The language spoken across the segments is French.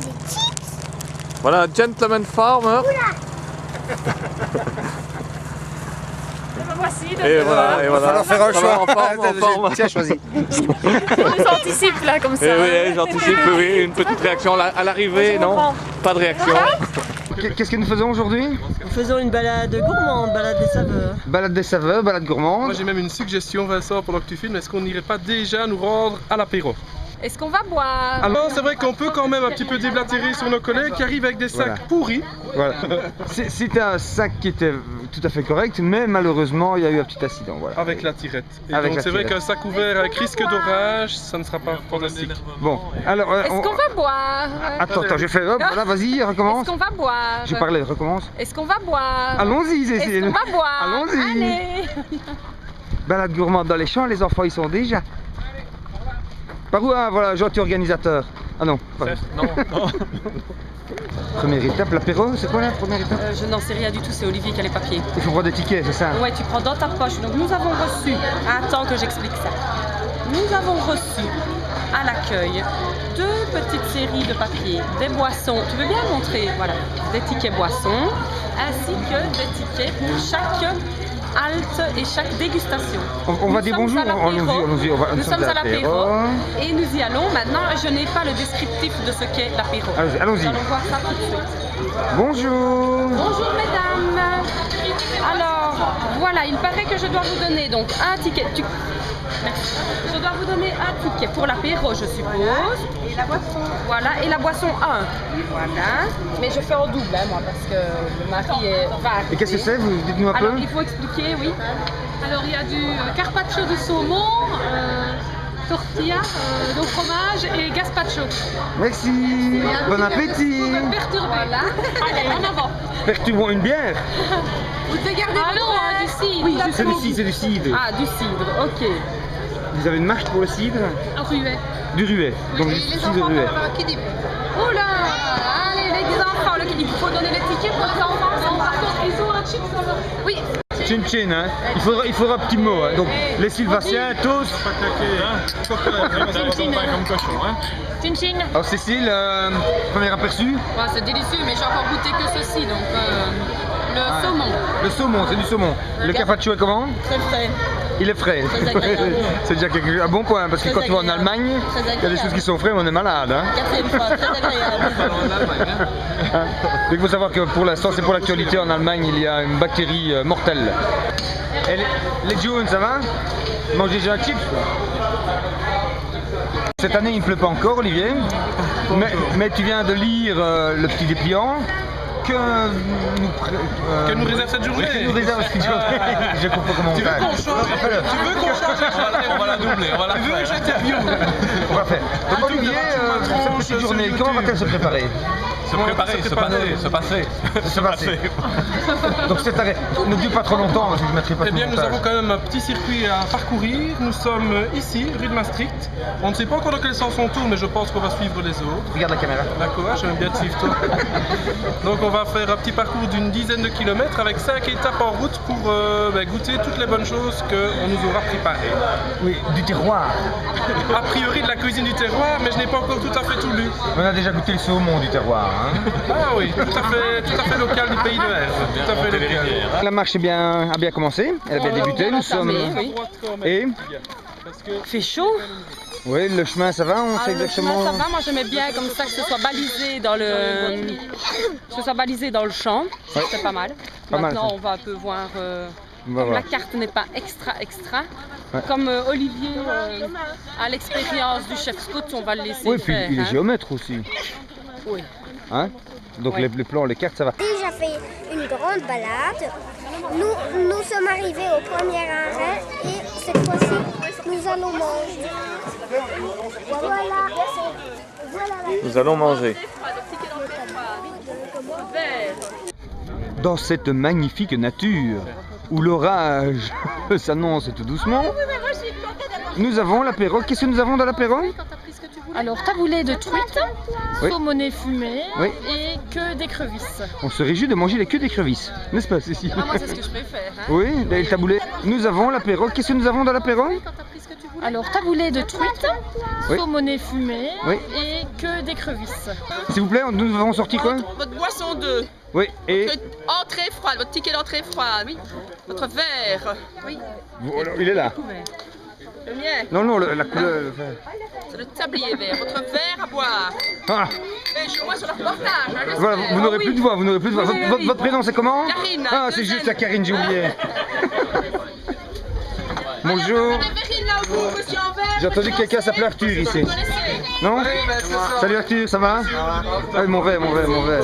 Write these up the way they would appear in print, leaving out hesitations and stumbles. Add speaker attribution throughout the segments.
Speaker 1: des chips.
Speaker 2: Voilà, Gentleman Farmer.
Speaker 3: Voici,
Speaker 2: Et voilà, et voilà.
Speaker 4: Il va falloir faire un
Speaker 2: Ça
Speaker 4: choix.
Speaker 2: va, en forme.
Speaker 4: Tiens, choisis.
Speaker 3: j'anticipe là comme ça.
Speaker 2: Oui, j'anticipe, oui, une petite réaction à l'arrivée, non? Pas de réaction.
Speaker 4: Qu'est-ce que nous faisons aujourd'hui?
Speaker 5: Nous faisons une balade gourmande, balade des saveurs.
Speaker 4: Balade des saveurs, balade gourmande.
Speaker 6: Moi j'ai même une suggestion Vincent pendant que tu filmes, est-ce qu'on n'irait pas déjà nous rendre à l'apéro?
Speaker 3: Est-ce qu'on va boire?
Speaker 6: Alors c'est vrai qu'on peut quand même un petit peu déblatérer sur nos collègues qui arrivent avec des sacs
Speaker 4: Voilà.
Speaker 6: pourris.
Speaker 4: Voilà. C'était un sac qui était tout à fait correct, mais malheureusement il y a eu un petit accident. Voilà.
Speaker 6: Avec la tirette. Et
Speaker 4: Avec
Speaker 6: donc
Speaker 4: la
Speaker 6: c'est vrai
Speaker 4: tirette.
Speaker 6: qu'un sac ouvert avec risque d'orage, ça ne sera pas fantastique.
Speaker 4: Bon, alors.
Speaker 3: Est-ce qu'on va boire?
Speaker 4: Attends, je fais. Hop, voilà, vas-y, recommence.
Speaker 3: Est-ce qu'on va boire?
Speaker 4: Je parlais, recommence.
Speaker 3: Est-ce qu'on va boire?
Speaker 4: Allons-y,
Speaker 3: Est-ce
Speaker 4: Cécile.
Speaker 3: qu'on va boire?
Speaker 4: Allons-y.
Speaker 3: Allez.
Speaker 4: Balade gourmande dans les champs, les enfants ils sont déjà. Par où? Ah voilà, gentil organisateur. Ah non. Pardon.
Speaker 2: Non.
Speaker 4: Première étape, l'apéro, c'est quoi la première étape?
Speaker 3: Je n'en sais rien du tout, c'est Olivier qui a les papiers.
Speaker 4: Il faut prendre des tickets, c'est ça?
Speaker 3: Ouais, tu prends dans ta poche. Donc nous avons reçu, attends que j'explique ça. Nous avons reçu à l'accueil 2 petites séries de papiers, des boissons. Tu veux bien montrer? Voilà, des tickets boissons, ainsi que des tickets pour chaque halte et chaque dégustation.
Speaker 4: On va dire bonjour, allons-y,
Speaker 3: Nous sommes à l'apéro et nous y allons. Maintenant, je n'ai pas le descriptif de ce qu'est l'apéro.
Speaker 4: Allons-y.
Speaker 3: Nous allons voir ça tout de suite.
Speaker 4: Bonjour.
Speaker 3: Bonjour mesdames. Alors, voilà, il paraît que je dois vous donner donc un ticket. Merci. Je dois vous donner un ticket pour l'apéro, je suppose. Et la boisson. Voilà, et la boisson 1. Voilà. Mais je fais en double, hein, moi, parce que le mari va arriver.
Speaker 4: Et qu'est-ce que c'est? Vous dites-nous un peu.
Speaker 3: Alors, il faut expliquer, oui.
Speaker 7: Alors il y a du carpaccio de saumon, tortilla, donc fromage et gazpacho.
Speaker 4: Merci. Bon appétit.
Speaker 7: Vous me perturbez.
Speaker 3: Voilà. Allez, en avant.
Speaker 4: Perturbons une bière.
Speaker 3: Vous devez garder
Speaker 7: Ah non, du cidre.
Speaker 4: Oui, c'est du cidre.
Speaker 3: Ah, du cidre, ok.
Speaker 4: Vous avez une marque pour le cidre?
Speaker 7: Un ruet.
Speaker 4: Du ruet. Donc du cidre ruet.
Speaker 3: Oh là. Allez, les enfants, il faut donner les tickets pour les enfants.
Speaker 7: Non, par contre, ils ont un chip, ça va.
Speaker 3: Oui.
Speaker 4: Chin chin, hein. Il faudra un petit mot. Hein. Donc les Sylvaciens, tous.
Speaker 3: Chin chin.
Speaker 4: Alors Cécile, premier aperçu.
Speaker 3: Ouais, c'est délicieux, mais j'ai encore goûté que ceci, donc le saumon.
Speaker 4: Le saumon, c'est du saumon. Le carpaccio est comment?
Speaker 5: Très frais.
Speaker 4: Il est frais.
Speaker 5: Très agréable.
Speaker 4: C'est déjà un bon point, parce que
Speaker 5: Très
Speaker 4: quand tu vas en
Speaker 5: agréable.
Speaker 4: Allemagne,
Speaker 5: Très
Speaker 4: il y a des
Speaker 5: agréable.
Speaker 4: choses qui sont frais, on est malade. Hein.
Speaker 5: Quatrième fois, très agréable.
Speaker 4: Hein. Donc il faut savoir que pour l'instant, c'est pour l'actualité, en Allemagne, il y a une bactérie mortelle. Et les Jones, ça va? Mangez déjà un chips? Cette année, il ne pleut pas encore, Olivier. Mais tu viens de lire le petit dépliant. Que
Speaker 6: nous réserve cette journée.
Speaker 4: Que nous réserve cette journée. Je comprends comment on
Speaker 6: Tu veux
Speaker 4: fait.
Speaker 6: qu'on change? Tu veux qu'on change?
Speaker 2: On va la doubler, on va la
Speaker 6: Tu veux que j'interview?
Speaker 4: On va faire. Donc Olivier, cette petite journée, comment va-t-elle se préparer?
Speaker 2: Se préparer, se passer.
Speaker 4: Se passer. Donc cet arrêt ne dure pas trop longtemps, parce que je ne mettrai pas
Speaker 6: Eh
Speaker 4: tout
Speaker 6: bien,
Speaker 4: le
Speaker 6: nous
Speaker 4: montage.
Speaker 6: avons quand même un petit circuit à parcourir. Nous sommes ici, rue de Maastricht. On ne sait pas encore dans quel sens on tourne, mais je pense qu'on va suivre les autres.
Speaker 4: Regarde la caméra.
Speaker 6: D'accord, j'aime bien te suivre toi. Donc on va faire un petit parcours d'une dizaine de kilomètres avec 5 étapes en route pour goûter toutes les bonnes choses qu'on nous aura préparées.
Speaker 4: Oui, du terroir.
Speaker 6: A priori de la cuisine du terroir, mais je n'ai pas encore tout à fait tout lu.
Speaker 4: On a déjà goûté le saumon du terroir. Hein.
Speaker 6: Ah oui, tout à fait local du pays de Herve. Tout à fait local.
Speaker 4: La marche a bien commencé, elle a bien débuté. Nous sommes.
Speaker 3: oui.
Speaker 4: Et
Speaker 3: Il fait chaud.
Speaker 4: oui, le chemin ça va, on
Speaker 3: Ah,
Speaker 4: sait
Speaker 3: le chemin,
Speaker 4: exactement.
Speaker 3: ça va, moi j'aimais bien comme ça que ce soit balisé dans le, champ,
Speaker 4: Ouais.
Speaker 3: c'est pas mal.
Speaker 4: Pas mal,
Speaker 3: Maintenant
Speaker 4: ça.
Speaker 3: on va un peu voir,
Speaker 4: On va
Speaker 3: comme
Speaker 4: voir.
Speaker 3: la carte n'est pas extra,
Speaker 4: Ouais.
Speaker 3: comme Olivier a l'expérience du chef scout, on va le laisser
Speaker 4: Oui, puis
Speaker 3: faire.
Speaker 4: il est
Speaker 3: hein.
Speaker 4: géomètre aussi.
Speaker 3: Oui.
Speaker 4: Hein. Donc
Speaker 3: Ouais.
Speaker 4: les plans, les cartes ça va.
Speaker 1: Déjà fait une grande balade. Nous sommes arrivés au premier arrêt et cette fois-ci, nous allons manger. Voilà.
Speaker 2: Nous allons manger.
Speaker 4: Dans cette magnifique nature où l'orage s'annonce tout doucement, nous avons l'apéro. Qu'est-ce que nous avons dans l'apéro?
Speaker 3: Alors, taboulé de truite,
Speaker 4: Oui.
Speaker 3: saumonné fumé
Speaker 4: Oui.
Speaker 3: et que d'écrevisses.
Speaker 4: On se réjouit de manger les queues d'écrevisses, n'est-ce pas Cécile?
Speaker 3: Ah, moi, c'est ce que je préfère. Hein.
Speaker 4: Oui, le taboulé. Nous avons l'apéro. Qu'est-ce que nous avons dans l'apéro?
Speaker 3: Alors, taboulé de truite,
Speaker 4: Oui.
Speaker 3: saumonné fumé
Speaker 4: Oui.
Speaker 3: et que d'écrevisses.
Speaker 4: S'il vous plaît, nous avons sorti quoi?
Speaker 8: Votre boisson 2,
Speaker 4: Oui, et...
Speaker 8: votre entrée froide, votre ticket d'entrée froide, oui. Votre verre, oui.
Speaker 4: Il est là.
Speaker 8: Le mien,
Speaker 4: Non, non, la couleur...
Speaker 8: c'est le tablier vert, votre verre à boire.
Speaker 4: Ah,
Speaker 8: Et je vois sur le reportage. Hein,
Speaker 4: voilà, vous n'aurez plus de voix, vous n'aurez plus de voix. Votre prénom c'est comment?
Speaker 8: Karine.
Speaker 4: Ah, c'est juste la Karine, j'ai oublié. Bonjour. J'ai entendu que quelqu'un s'appelait Arthur ici. Non? Salut Arthur, ça va? Ah, mon verre, mon verre, mon verre.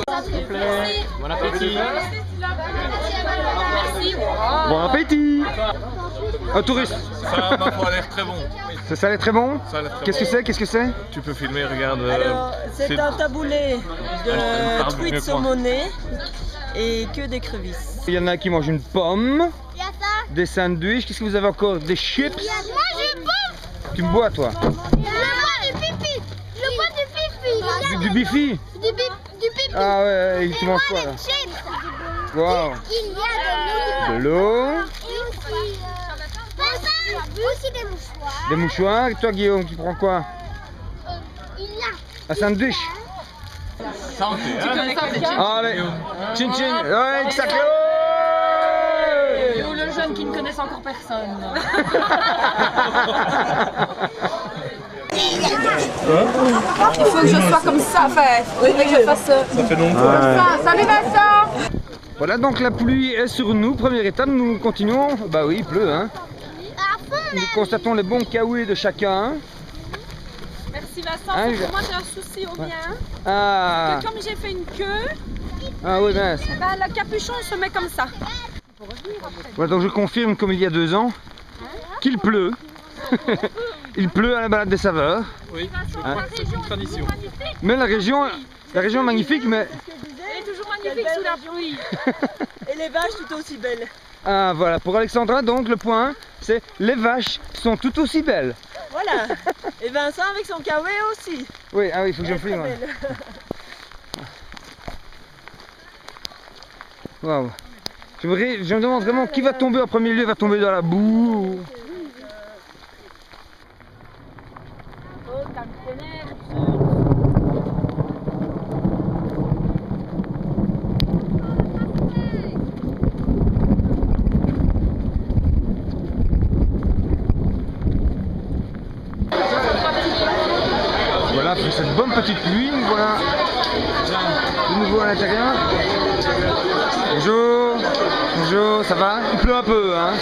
Speaker 6: Bon appétit.
Speaker 4: Bon appétit. Un touriste.
Speaker 2: Ça m'a pas l'air très bon.
Speaker 4: Ça a l'air très bon?
Speaker 2: Ça a l'air très
Speaker 4: Qu'est-ce que
Speaker 2: bon.
Speaker 4: c'est? Qu'est-ce que c'est?
Speaker 2: Tu peux filmer, regarde.
Speaker 5: Alors, c'est un taboulé de
Speaker 2: Pardon,
Speaker 5: truite
Speaker 2: mieux que moi.
Speaker 5: saumonée et que d'écrevisses.
Speaker 4: Il y en a qui mangent une pomme, des sandwichs. Qu'est-ce que vous avez encore? Des chips?
Speaker 1: Moi je bois.
Speaker 4: Tu me bois toi?
Speaker 1: Je bois du pipi. Je bois du pipi.
Speaker 4: Du bifi?
Speaker 1: Du pipi.
Speaker 4: Ah ouais, tu manges quoi là? Waouh.
Speaker 1: Il y a
Speaker 4: De l'eau,
Speaker 1: aussi des mouchoirs.
Speaker 4: des mouchoirs. Et toi Guillaume, tu prends quoi?
Speaker 1: Il y a
Speaker 4: Un sandwich? Allez, chin chin. Ouais, exactement.
Speaker 3: Ou le jeune qui ne connaisse encore personne.
Speaker 9: Il faut que je sois comme ça, enfin, il faudrait que je fasse
Speaker 6: Ça fait longtemps.
Speaker 9: comme ça. Salut Vincent!
Speaker 4: Voilà, donc la pluie est sur nous. Première étape, nous continuons. Bah oui, il pleut, hein. Nous constatons les bons caouets de chacun.
Speaker 3: Merci Vincent,
Speaker 4: Ah,
Speaker 3: sauf
Speaker 4: oui.
Speaker 3: que moi j'ai un souci au mien.
Speaker 4: Ah,
Speaker 3: Que comme j'ai fait une queue,
Speaker 4: ah oui, mince.
Speaker 3: ben, le capuchon se met comme ça.
Speaker 4: Voilà, donc je confirme, comme il y a 2 ans, qu'il pleut. Il pleut à la balade des saveurs.
Speaker 6: Oui, je
Speaker 4: Hein?
Speaker 6: crois que c'est une tradition.
Speaker 4: Mais la région est magnifique, mais...
Speaker 3: Elle est toujours magnifique sous la pluie.
Speaker 5: Et les vaches tout aussi belles.
Speaker 4: Ah voilà, pour Alexandra, donc le point, c'est les vaches sont tout aussi belles.
Speaker 5: Voilà. Et Vincent avec son kawaii aussi.
Speaker 4: Oui, ah oui, il faut que je
Speaker 5: Elle est
Speaker 4: filme.
Speaker 5: très
Speaker 4: Ouais.
Speaker 5: belle.
Speaker 4: Waouh. Je me demande vraiment qui va tomber en premier lieu, va tomber dans la boue. Voilà, après cette bonne petite pluie, nous voilà de nouveau à l'intérieur. Bonjour, bonjour, ça va? Il pleut un peu, hein?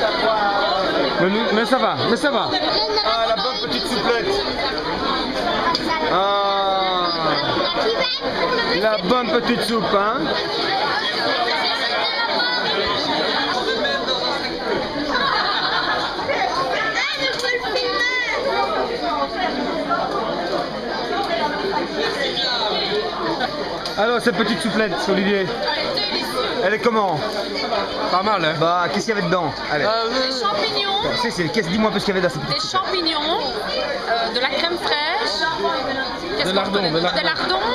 Speaker 4: Mais ça va, mais ça va. Ah, la bonne petite souplette. Ah, la bonne petite soupe, hein? Alors, cette petite souplette, Olivier, elle est comment?
Speaker 6: Pas mal, hein?
Speaker 4: Bah, qu'est-ce qu'il y avait dedans? Allez.
Speaker 3: Des champignons,
Speaker 4: Dis-moi un peu ce qu'il y avait dans cette petite
Speaker 3: des
Speaker 4: souplette.
Speaker 3: champignons, de la crème fraîche, qu'est-ce
Speaker 6: De
Speaker 3: qu'on
Speaker 6: lardons,
Speaker 3: peut-
Speaker 6: de lardons.
Speaker 3: des lardons.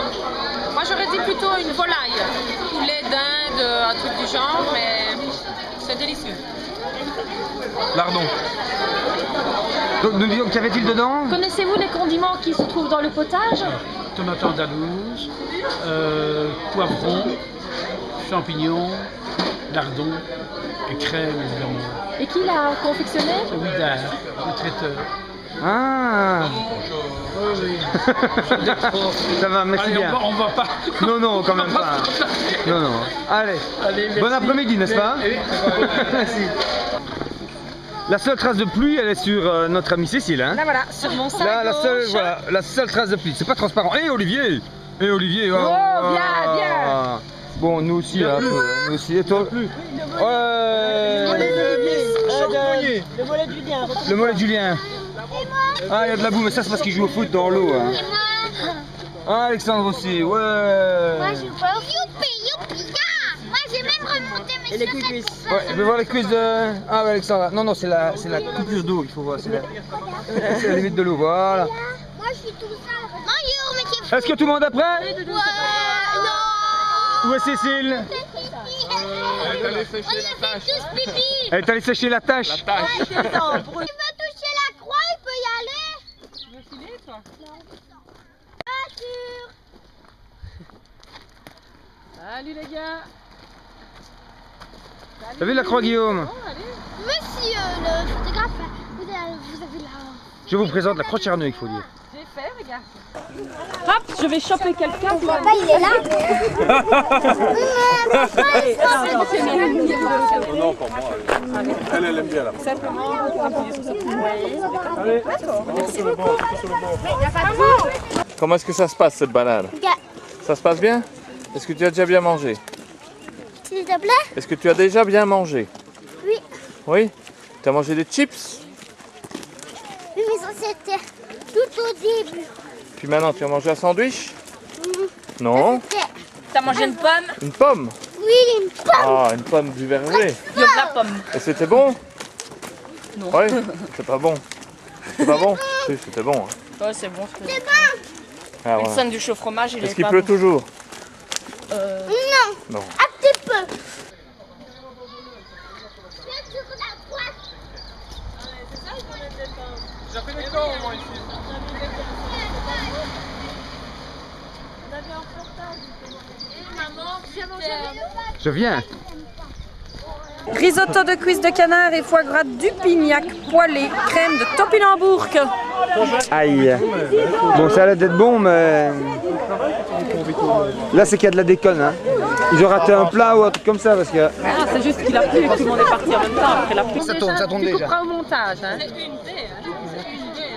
Speaker 3: Moi j'aurais dit plutôt une volaille, poulet d'Inde, un truc du genre, mais c'est délicieux.
Speaker 6: Lardon.
Speaker 4: Donc, nous disions, qu'avait-il dedans?
Speaker 3: Connaissez-vous les condiments qui se trouvent dans le potage?
Speaker 10: Tomate andalouse, poivron, champignons, lardons et crème évidemment.
Speaker 3: Et qui l'a confectionné?
Speaker 10: Le Widar, le traiteur.
Speaker 4: Ah,
Speaker 10: Oui.
Speaker 4: ça va, merci
Speaker 10: Allez,
Speaker 4: bien.
Speaker 10: on va pas.
Speaker 4: Non, non, quand même pas. Non, non. Allez,
Speaker 10: Allez,
Speaker 4: bon
Speaker 10: merci.
Speaker 4: après-midi, n'est-ce pas? Merci. La seule trace de pluie, elle est sur notre amie Cécile, hein?
Speaker 3: Là voilà, sur mon sac
Speaker 4: Là, la seule,
Speaker 3: gauche.
Speaker 4: voilà, la seule trace de pluie. C'est pas transparent. Hé, Olivier! Hé, Olivier!
Speaker 3: Oh, bien, bien.
Speaker 4: Bon, nous aussi, là, un peu, hein, nous aussi. Et toi? Ouais!
Speaker 5: Le volet de Julien.
Speaker 4: Le mollet de Julien. Ah, il y a de la boue, mais ça, c'est parce qu'il joue au foot dans l'eau, hein. Ah, Alexandre aussi, ouais!
Speaker 1: Moi je vois youpi, ya. Moi j'ai même remonté mes
Speaker 5: Et les
Speaker 1: chaussettes
Speaker 5: cuisses.
Speaker 1: pour
Speaker 4: Ouais, je vais voir les quiz de... Ah, ouais, Alexandra. Non, non, c'est la coupure d'eau qu'il faut voir. C'est la limite de l'eau, voilà.
Speaker 1: Moi je suis tout seul. Bonjour, monsieur.
Speaker 4: Est-ce que tout le monde est prêt?
Speaker 1: Ouais, non.
Speaker 4: Où est Cécile?
Speaker 2: Elle est allée sécher la tâche.
Speaker 4: Elle est allée sécher la tâche.
Speaker 2: La tâche.
Speaker 1: Tu veux toucher la croix, il peut y aller.
Speaker 3: Tu veux filer, toi? Salut les gars.
Speaker 4: T'as vu la croix, Guillaume?
Speaker 1: Monsieur le photographe, vous avez la...
Speaker 4: Je vous présente la croix de Charneux, il faut dire.
Speaker 3: J'ai fait, regarde. Hop, je vais choper quelqu'un.
Speaker 1: Mon papa, il est là.
Speaker 2: Non, pour moi. Elle aime bien là. Comment est-ce que ça se passe cette balade? Ça se passe bien? Est-ce que tu as déjà bien mangé?
Speaker 1: S'il te plaît?
Speaker 2: Est-ce que tu as déjà bien mangé?
Speaker 1: Oui.
Speaker 2: Oui? Tu as mangé des chips?
Speaker 1: Oui, mais ça c'était tout au début.
Speaker 2: Puis maintenant tu as mangé un sandwich? Non?
Speaker 8: T'as mangé une pomme?
Speaker 2: Une pomme?
Speaker 1: Oui, une pomme.
Speaker 2: Ah, une pomme du verger.
Speaker 8: De la pomme.
Speaker 2: Et c'était bon?
Speaker 8: Non.
Speaker 2: Oui, c'est pas bon. C'est pas bon? Si, c'était bon. Hein.
Speaker 8: Ouais, c'est bon.
Speaker 1: C'est bon.
Speaker 2: Ah,
Speaker 8: Une
Speaker 2: voilà.
Speaker 8: scène du chaud fromage, il
Speaker 2: Est-ce
Speaker 8: est
Speaker 2: qu'il
Speaker 8: pas
Speaker 2: pleut
Speaker 8: bon.
Speaker 2: toujours?
Speaker 1: Non.
Speaker 2: Non.
Speaker 1: Un petit peu. Sur la droite.
Speaker 6: J'ai fait des camps, moi, ici.
Speaker 4: Je viens.
Speaker 3: Risotto de cuisses de canard et foie gras du Pignac poêlé, crème de topinambour.
Speaker 4: Aïe. Bon, ça a l'air d'être bon, mais... Là, c'est qu'il y a de la déconne, hein. Ils ont raté un plat ou un truc comme ça, parce que...
Speaker 3: Ah, c'est juste qu'il a plu, tout le monde est parti en même temps après la pluie.
Speaker 4: Ça tourne
Speaker 3: Tu
Speaker 4: déjà.
Speaker 3: couperas au montage. Hein.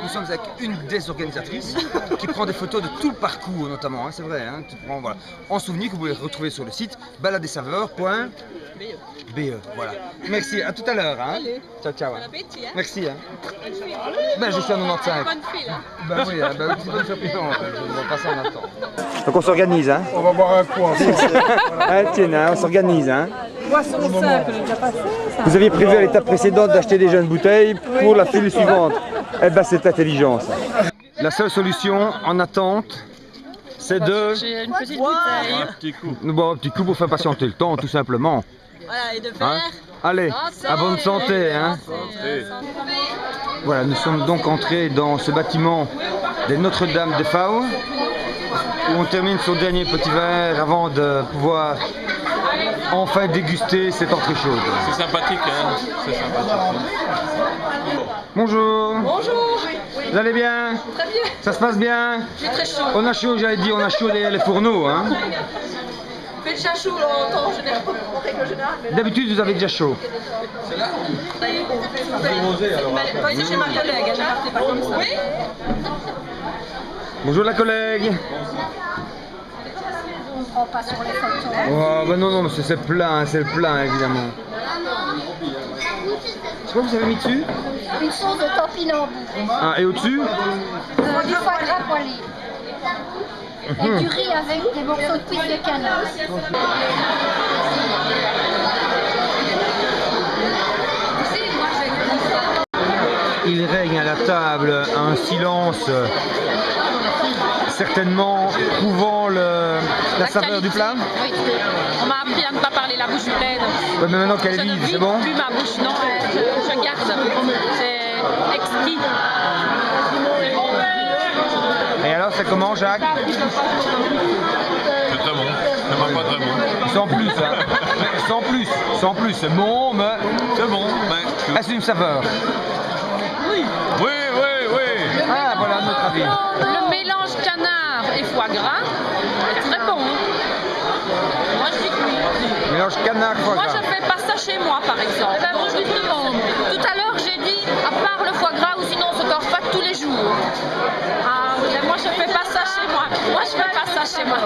Speaker 4: Nous sommes avec une des organisatrices qui prend des photos de tout le parcours, notamment, hein, c'est vrai. Hein, tu prends, voilà, en souvenir que vous pouvez retrouver sur le site baladesaveurs.be. Voilà. Merci, à tout à l'heure. Hein. Ciao, ciao. Hein. Merci. Hein. Ben, je suis à 95. Ben oui, ben, c'est bonne surprise. On va passer en attente. Donc on s'organise, hein.
Speaker 10: On va boire un coup ensemble.
Speaker 4: Ah, tiens, hein, on s'organise, hein.
Speaker 3: Boisson simple, j'ai déjà passé ça.
Speaker 4: Vous aviez prévu à l'étape précédente d'acheter des jeunes bouteilles pour la file suivante. Eh ben, c'est intelligent, ça. La seule solution en attente, c'est de...
Speaker 8: J'ai une petite bouteille.
Speaker 2: Un petit coup.
Speaker 4: Nous boire un petit coup pour faire patienter le temps, tout simplement.
Speaker 5: Voilà, et de faire.
Speaker 4: Hein. Allez, à bonne santé, hein. Voilà, nous sommes donc entrés dans ce bâtiment des Notre-Dame de Fao, où on termine son dernier petit verre avant de pouvoir enfin déguster cette entrée chaude.
Speaker 2: C'est sympathique, hein. C'est sympathique.
Speaker 4: Bonjour.
Speaker 8: Bonjour.
Speaker 4: Vous allez bien?
Speaker 8: Très bien.
Speaker 4: Ça se passe bien?
Speaker 8: J'ai très chaud.
Speaker 4: On a chaud, j'avais dit, on a chaud derrière les fourneaux, hein.
Speaker 8: Fait le chat chaud en général, en règle générale.
Speaker 4: D'habitude, vous avez déjà chaud.
Speaker 8: Pas ici chez ma collègue, elle n'a pas comme ça. Oui.
Speaker 4: Bonjour la collègue.
Speaker 1: On passe sur les photos.
Speaker 4: Oh, bah non, mais c'est plein, évidemment. C'est quoi que vous avez mis dessus?
Speaker 1: Une sauce de topinambour.
Speaker 4: Ah, et au-dessus?
Speaker 1: Du foie gras poêlé. Et du riz avec des morceaux de cuisses de canard.
Speaker 4: Il règne à la table un silence certainement prouvant la saveur du plat.
Speaker 8: Oui. On m'a appris à ne pas parler la bouche pleine.
Speaker 4: Ouais, mais maintenant qu'elle est
Speaker 8: Je ne
Speaker 4: vide, c'est
Speaker 8: vide
Speaker 4: bon?
Speaker 8: plus ma bouche, non, je garde. C'est exquis.
Speaker 4: Et alors, c'est comment, Jacques?
Speaker 2: C'est très bon. C'est pas très bon.
Speaker 4: Sans plus, hein. Sans plus, c'est bon, mais...
Speaker 2: C'est bon, mais...
Speaker 4: Est-ce une saveur?
Speaker 2: Oui.
Speaker 4: Ah, voilà notre avis.
Speaker 8: Le mélange canard et foie gras est très bon. Moi je dis que oui.
Speaker 4: Mélange canard, foie
Speaker 8: Moi
Speaker 4: gras.
Speaker 8: je fais pas ça chez moi par exemple. Donc je vous demande. Tout à l'heure j'ai dit à part le foie gras ou sinon on se torche pas tous les jours. Ah oui, mais moi je fais pas ça chez moi. Moi je fais pas ça chez moi.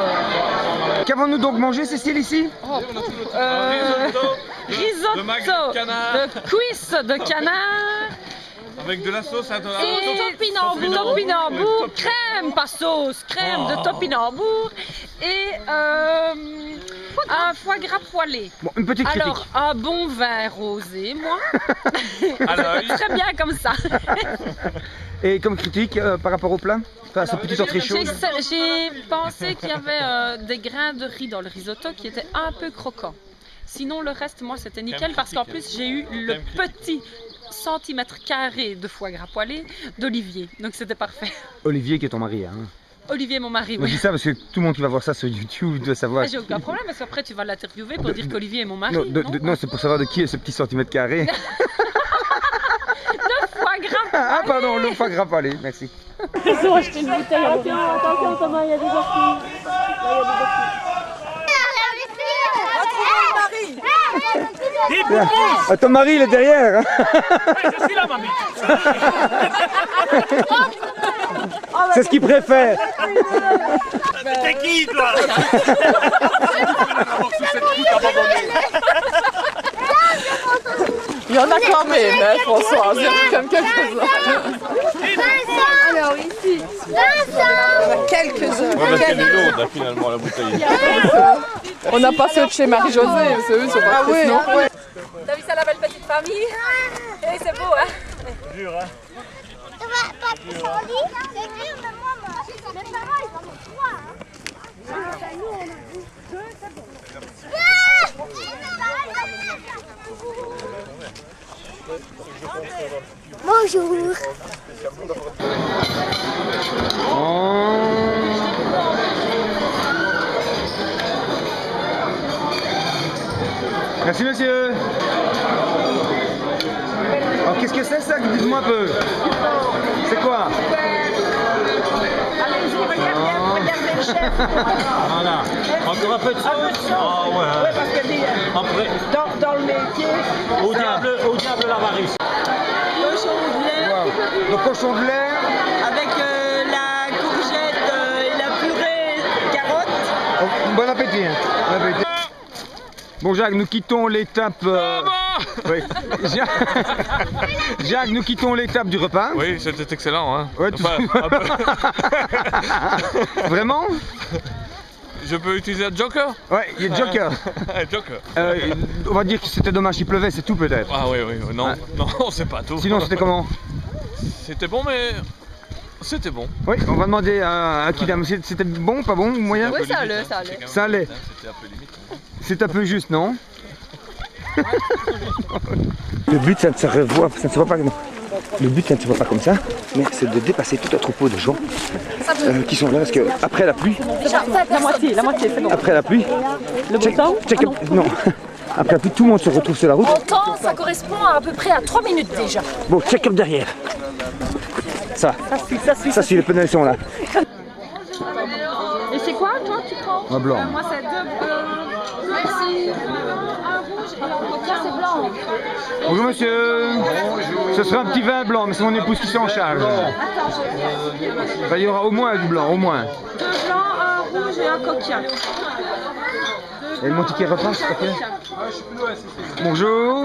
Speaker 4: Qu'avons-nous donc mangé, Cécile, ici?
Speaker 8: Risotto de cuisses de canard.
Speaker 2: Avec de la sauce à
Speaker 8: Et topinambour, crème, pas sauce, crème de topinambour et
Speaker 3: Un foie gras poêlé.
Speaker 4: Bon, une petite critique.
Speaker 3: Alors, un bon vin rosé, moi.
Speaker 2: Alors,
Speaker 3: Très bien comme ça.
Speaker 4: Et comme critique par rapport au plat, enfin, cette petite entrée chaude.
Speaker 3: J'ai pensé qu'il y avait des grains de riz dans le risotto qui étaient un peu croquants. Sinon, le reste, moi, c'était nickel parce qu'en plus, j'ai eu le petit centimètre carré de foie gras poêlé d'Olivier. Donc, c'était parfait.
Speaker 4: Olivier qui est ton mari, hein.
Speaker 3: Olivier, mon mari,
Speaker 4: On
Speaker 3: oui.
Speaker 4: dit ça parce que tout le monde qui va voir ça sur YouTube doit savoir.
Speaker 3: J'ai aucun problème parce qu'après, tu vas l'interviewer pour dire qu'Olivier est mon mari.
Speaker 4: Non, c'est pour savoir de qui est ce petit centimètre carré.
Speaker 3: Le foie gras.
Speaker 4: Ah, pardon, le foie gras poêlé, merci.
Speaker 5: Ils ont acheté une bouteille. Attention, Thomas, il y a des orties.
Speaker 4: Ton mari, il est derrière.
Speaker 10: Je suis là, mamie.
Speaker 4: C'est ce qu'il préfère.
Speaker 10: T'es qui, toi?
Speaker 9: Il y en a quand même, hein, Françoise. Il y en a quand même quelques-uns.
Speaker 1: Alors ici. Vincent.
Speaker 9: Quelques-uns.
Speaker 2: Ouais, parce qu'elle est lourde, là, finalement, la bouteille.
Speaker 9: On a passé au chez Marie-Josée, eux ils sont pas
Speaker 7: oui,
Speaker 9: non.
Speaker 7: T'as vu ça, la belle petite famille? Et c'est beau, hein?
Speaker 10: Dur, hein?
Speaker 1: Papi, c'est dur, mais moi, mes parents, ils en ont 3. Hein. Nous, on a 2, c'est bon. Bonjour.
Speaker 4: Merci monsieur. Alors qu'est-ce que c'est ça? Dites-moi un peu. C'est quoi?
Speaker 5: Allez-y, regardez le chef.
Speaker 10: Voilà. Encore un peu de sauce? Ah ouais.
Speaker 5: Ouais, parce que
Speaker 10: Après,
Speaker 5: dans le métier,
Speaker 10: au diable l'avarice.
Speaker 5: cochon de lait
Speaker 4: Le cochon de lait.
Speaker 5: avec la courgette et la purée carotte.
Speaker 4: Oh, bon appétit. Hein. Bon appétit. Bon Jacques, nous quittons l'étape. Oui. Jacques, nous quittons l'étape du repas.
Speaker 2: Oui, c'était excellent, hein.
Speaker 4: Ouais, Vraiment?
Speaker 2: Je peux utiliser un joker?
Speaker 4: Ouais, il y a Joker.
Speaker 2: Joker.
Speaker 4: On va dire que c'était dommage qu'il pleuvait, c'est tout peut-être.
Speaker 2: Ah oui, non, non, c'est pas tout.
Speaker 4: Sinon, c'était comment?
Speaker 2: C'était bon, mais c'était bon.
Speaker 4: Oui, on va demander à Kidam. C'était bon, pas bon, moyen?
Speaker 9: Oui, ça allait, ça allait.
Speaker 4: Ça allait.
Speaker 2: C'était un peu limite.
Speaker 4: C'est un peu juste, non? Le but, ça ne se revoit, ça ne se voit pas. Le but, ça ne se voit pas comme ça, mais c'est de dépasser tout un troupeau de gens qui sont là parce que après la pluie.
Speaker 5: La moitié, c'est bon.
Speaker 4: Après la pluie.
Speaker 5: Le beau temps?
Speaker 4: Non. Après la pluie, tout le monde se retrouve sur la route.
Speaker 11: En temps, ça correspond à peu près à 3 minutes déjà.
Speaker 4: Bon, check-up derrière. Ça. Ça suit, les pneus sont là.
Speaker 3: Et c'est quoi, toi, tu prends?
Speaker 4: Un blanc.
Speaker 3: Moi, c'est 2 merci. Un rouge et un coca, c'est blanc.
Speaker 4: Bonjour monsieur. Ce sera un petit vin blanc, mais c'est mon épouse qui s'en charge. Il y aura au moins du blanc, au moins.
Speaker 3: 2 blancs, un rouge et un coca.
Speaker 4: Et mon ticket repas, s'il te plaît. Bonjour.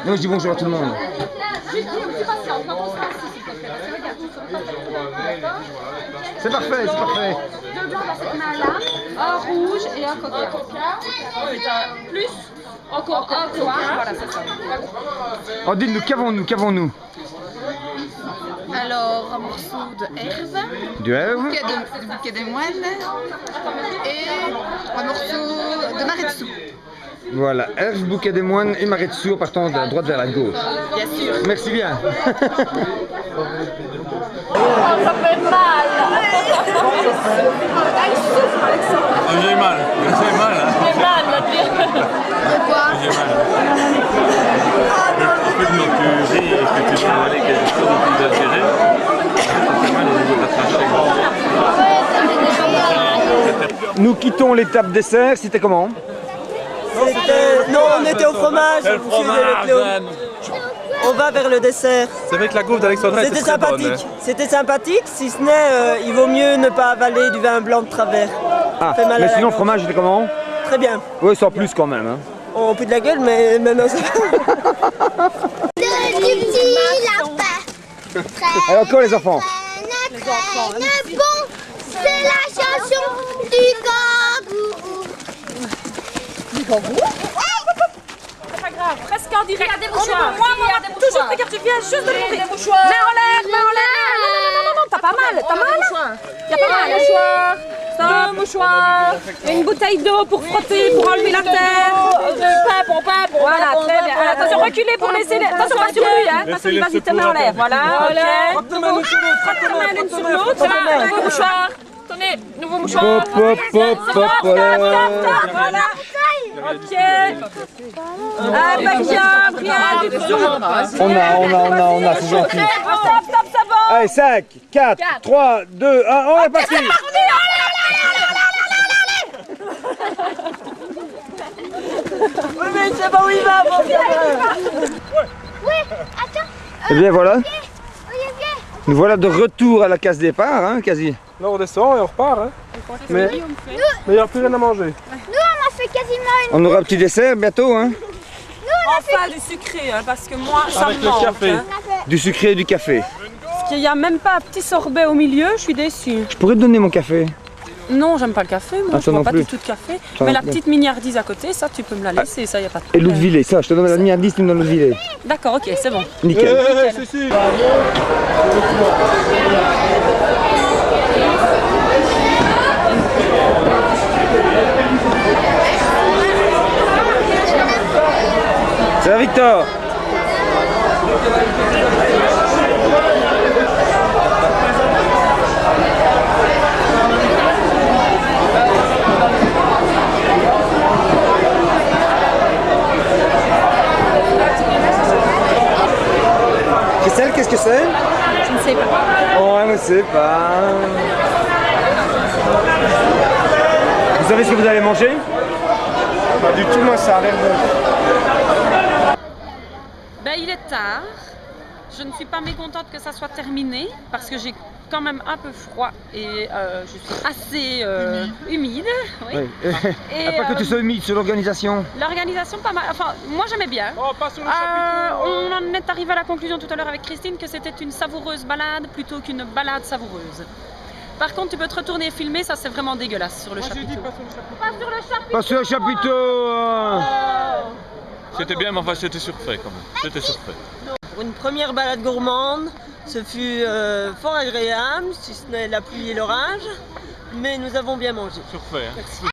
Speaker 4: Non, je dis bonjour à tout le monde. C'est parfait, c'est parfait.
Speaker 3: 2 blancs dans cette main-là, un rouge et un coca. Plus encore un coca. Voilà, c'est ça.
Speaker 4: Oh, dites-nous, qu'avons-nous?
Speaker 9: Alors, un morceau de herbe,
Speaker 4: Du herbe.
Speaker 9: bouquet de moine et un morceau de maretsu.
Speaker 4: Voilà, herbe, bouquet des moines et maretsu en partant de la droite vers la gauche.
Speaker 9: Bien sûr.
Speaker 4: Merci bien.
Speaker 5: Ça fait mal.
Speaker 2: J'ai mal. J'ai mal. Hein.
Speaker 5: J'ai mal,
Speaker 2: J'ai mal. Le fait que tu ris et que tu vas aller quelque chose dont tu dois gérer, c'est mal au niveau de la trachée.
Speaker 4: Nous quittons l'étape dessert, c'était comment?
Speaker 5: Non, on était au fromage. On va vers le dessert.
Speaker 6: C'est vrai que la gaufre d'Alexandra était
Speaker 5: C'était
Speaker 6: très bonne.
Speaker 5: sympathique. C'était sympathique, si ce n'est, il vaut mieux ne pas avaler du vin blanc de travers.
Speaker 4: Ah,
Speaker 5: Fait mal à
Speaker 4: mais
Speaker 5: la
Speaker 4: sinon, le
Speaker 5: gorge.
Speaker 4: fromage, c'était comment?
Speaker 5: Très bien.
Speaker 4: Oui, sans plus quand même. Hein.
Speaker 5: On pue de la gueule, mais maintenant ça va.
Speaker 1: Du petit lapin.
Speaker 4: Alors, encore les enfants.
Speaker 1: Bon, c'est la chanson du kangourou.
Speaker 11: kangourou. C'est pas grave, presque en direct. Il y a des mouchoirs. Toujours, regarde, tu viens juste de le monter. Des mouchoirs. Main en l'air, main en l'air. Non, t'as pas mal, t'as mal. Il y a pas mal. Des mouchoirs. Deux mouchoirs. Une bouteille d'eau pour frotter, pour enlever la terre. Voilà, très bien. Attention, reculez pour laisser les... Attention, pas sur lui, hein. Pas sur lui, vas-y, tes mains en l'air. Voilà, ok. Frappe tes mains l'une sur l'autre. Nouveau mouchoir. Tenez, nouveau mouchoir. Voilà. Ok. Ah bah bien du tout.
Speaker 4: On a, c'est gentil. Allez, 5, 4, 3, 2, 1, on est parti.
Speaker 5: Oui, mais c'est pas où il va, mon frère.
Speaker 1: Oui, attends.
Speaker 4: Et bien voilà. Nous voilà de retour à la case départ, hein, quasi.
Speaker 6: Là on descend et on repart, hein. Mais il n'y a plus rien à manger.
Speaker 1: Nous on a fait quasiment
Speaker 4: On aura un petit dessert bientôt, hein.
Speaker 3: Enfin du sucré, hein, parce que moi ça
Speaker 6: Avec
Speaker 3: me
Speaker 6: le
Speaker 3: manque.
Speaker 6: café.
Speaker 3: Hein.
Speaker 4: Du sucré et du café.
Speaker 3: Parce qu'il n'y a même pas un petit sorbet au milieu, je suis déçue.
Speaker 4: Je pourrais te donner mon café.
Speaker 3: Non, j'aime pas le café, moi
Speaker 4: Ah,
Speaker 3: je
Speaker 4: toi
Speaker 3: bois
Speaker 4: non
Speaker 3: pas
Speaker 4: plus.
Speaker 3: du tout de café.
Speaker 4: Toi
Speaker 3: Mais
Speaker 4: non
Speaker 3: la
Speaker 4: plus.
Speaker 3: petite mignardise à côté, ça tu peux me la laisser, ça y a pas de
Speaker 4: Et
Speaker 3: problème.
Speaker 4: l'eau de Villet, ça, je te donne la mignardise, tu me donnes l'eau de Villet.
Speaker 3: D'accord, ok, c'est bon.
Speaker 4: Nickel. C'est la Victor. Christelle, qu'est-ce que c'est?
Speaker 3: Je ne sais pas.
Speaker 4: Oh, je ne sais pas. Vous savez ce que vous allez manger? Pas du tout, moi ça a l'air de...
Speaker 3: Ben, il est tard. Je ne suis pas mécontente que ça soit terminé parce que j'ai quand même un peu froid et je suis assez humide. Oui. Et,
Speaker 4: pas que tu sois humide sur l'organisation.
Speaker 3: L'organisation, pas mal. Enfin, moi j'aimais bien.
Speaker 6: Oh, pas sur le chapiteau.
Speaker 3: On en est arrivé à la conclusion tout à l'heure avec Christine que c'était une savoureuse balade plutôt qu'une balade savoureuse. Par contre, tu peux te retourner et filmer, ça c'est vraiment dégueulasse sur le chapiteau.
Speaker 4: Pas sur le chapiteau.
Speaker 2: C'était bien, mais enfin c'était surfait quand même. C'était surfait.
Speaker 5: Pour une première balade gourmande, ce fut fort agréable, si ce n'est la pluie et l'orage, mais nous avons bien mangé.
Speaker 2: Surfait, hein.